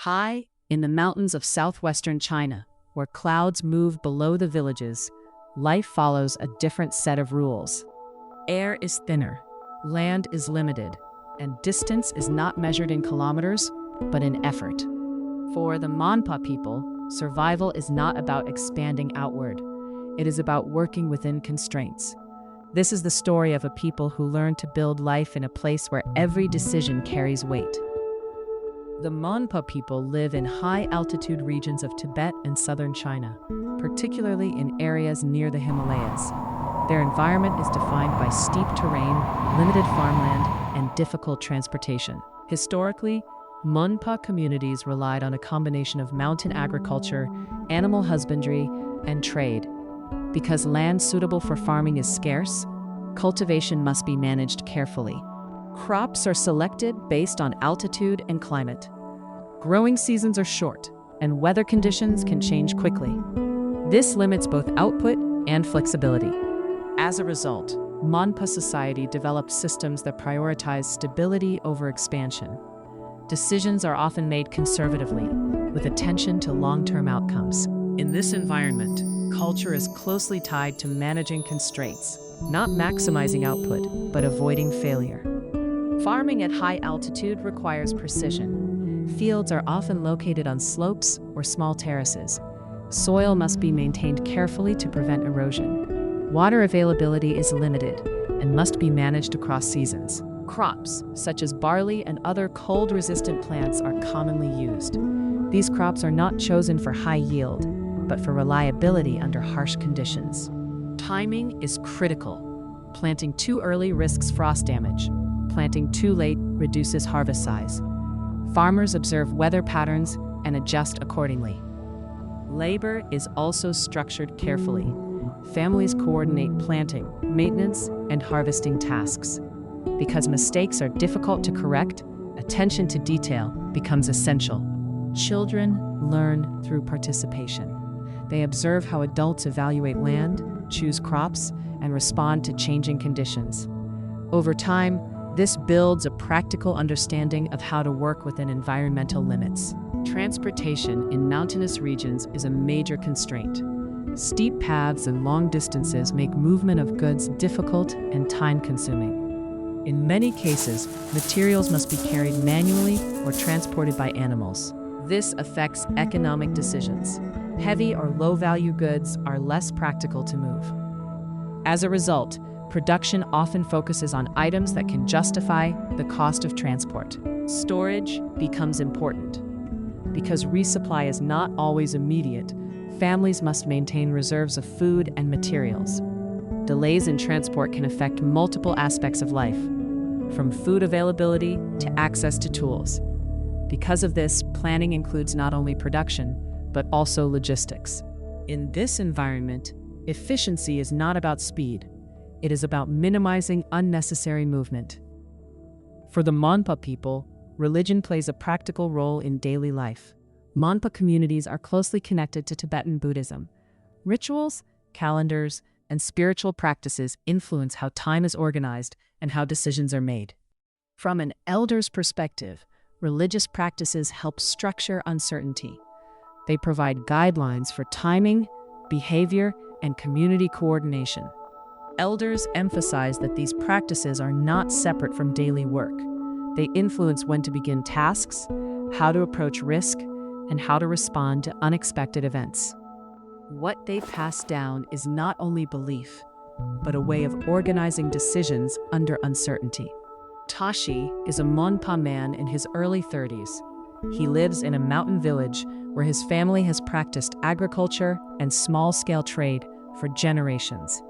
High in the mountains of southwestern China, where clouds move below the villages, life follows a different set of rules. Air is thinner, land is limited, and distance is not measured in kilometers, but in effort. For the Monpa people, survival is not about expanding outward. It is about working within constraints. This is the story of a people who learn to build life in a place where every decision carries weight. The Monpa people live in high-altitude regions of Tibet and southern China, particularly in areas near the Himalayas. Their environment is defined by steep terrain, limited farmland, and difficult transportation. Historically, Monpa communities relied on a combination of mountain agriculture, animal husbandry, and trade. Because land suitable for farming is scarce, cultivation must be managed carefully. Crops are selected based on altitude and climate. Growing seasons are short, and weather conditions can change quickly. This limits both output and flexibility. As a result, Monpa society developed systems that prioritize stability over expansion. Decisions are often made conservatively, with attention to long-term outcomes. In this environment, culture is closely tied to managing constraints, not maximizing output, but avoiding failure. Farming at high altitude requires precision. Fields are often located on slopes or small terraces. Soil must be maintained carefully to prevent erosion. Water availability is limited and must be managed across seasons. Crops, such as barley and other cold-resistant plants, are commonly used. These crops are not chosen for high yield, but for reliability under harsh conditions. Timing is critical. Planting too early risks frost damage. Planting too late reduces harvest size. Farmers observe weather patterns and adjust accordingly. Labor is also structured carefully. Families coordinate planting, maintenance, and harvesting tasks. Because mistakes are difficult to correct, attention to detail becomes essential. Children learn through participation. They observe how adults evaluate land, choose crops, and respond to changing conditions. Over time, this builds a practical understanding of how to work within environmental limits. Transportation in mountainous regions is a major constraint. Steep paths and long distances make movement of goods difficult and time-consuming. In many cases, materials must be carried manually or transported by animals. This affects economic decisions. Heavy or low-value goods are less practical to move. As a result, production often focuses on items that can justify the cost of transport. Storage becomes important. Because resupply is not always immediate, families must maintain reserves of food and materials. Delays in transport can affect multiple aspects of life, from food availability to access to tools. Because of this, planning includes not only production, but also logistics. In this environment, efficiency is not about speed. It is about minimizing unnecessary movement. For the Monpa people, religion plays a practical role in daily life. Monpa communities are closely connected to Tibetan Buddhism. Rituals, calendars, and spiritual practices influence how time is organized and how decisions are made. From an elder's perspective, religious practices help structure uncertainty. They provide guidelines for timing, behavior, and community coordination. Elders emphasize that these practices are not separate from daily work. They influence when to begin tasks, how to approach risk, and how to respond to unexpected events. What they pass down is not only belief, but a way of organizing decisions under uncertainty. Tashi is a Monpa man in his early 30s. He lives in a mountain village where his family has practiced agriculture and small-scale trade for generations.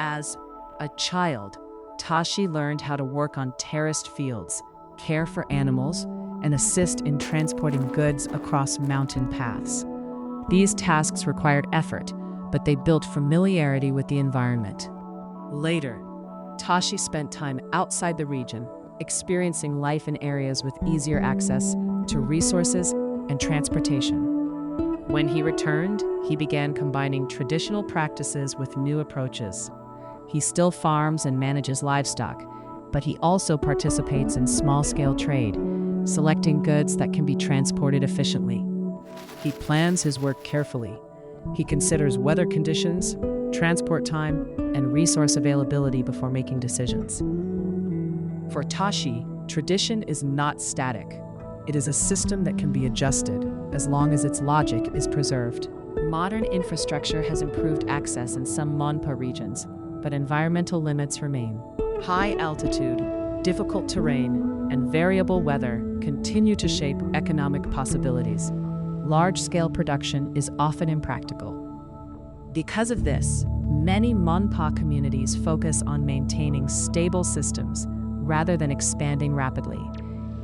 As a child, Tashi learned how to work on terraced fields, care for animals, and assist in transporting goods across mountain paths. These tasks required effort, but they built familiarity with the environment. Later, Tashi spent time outside the region, experiencing life in areas with easier access to resources and transportation. When he returned, he began combining traditional practices with new approaches. He still farms and manages livestock, but he also participates in small-scale trade, selecting goods that can be transported efficiently. He plans his work carefully. He considers weather conditions, transport time, and resource availability before making decisions. For Tashi, tradition is not static. It is a system that can be adjusted as long as its logic is preserved. Modern infrastructure has improved access in some Monpa regions, but environmental limits remain. High altitude, difficult terrain, and variable weather continue to shape economic possibilities. Large-scale production is often impractical. Because of this, many Monpa communities focus on maintaining stable systems rather than expanding rapidly.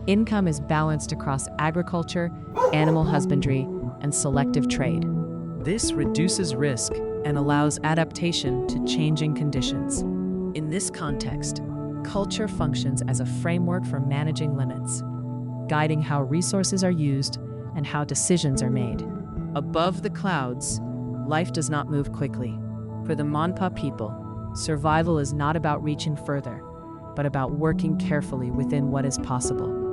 Income is balanced across agriculture, animal husbandry, and selective trade. This reduces risk and allows adaptation to changing conditions. In this context, culture functions as a framework for managing limits, guiding how resources are used and how decisions are made. Above the clouds, life does not move quickly. For the Monpa people, survival is not about reaching further, but about working carefully within what is possible.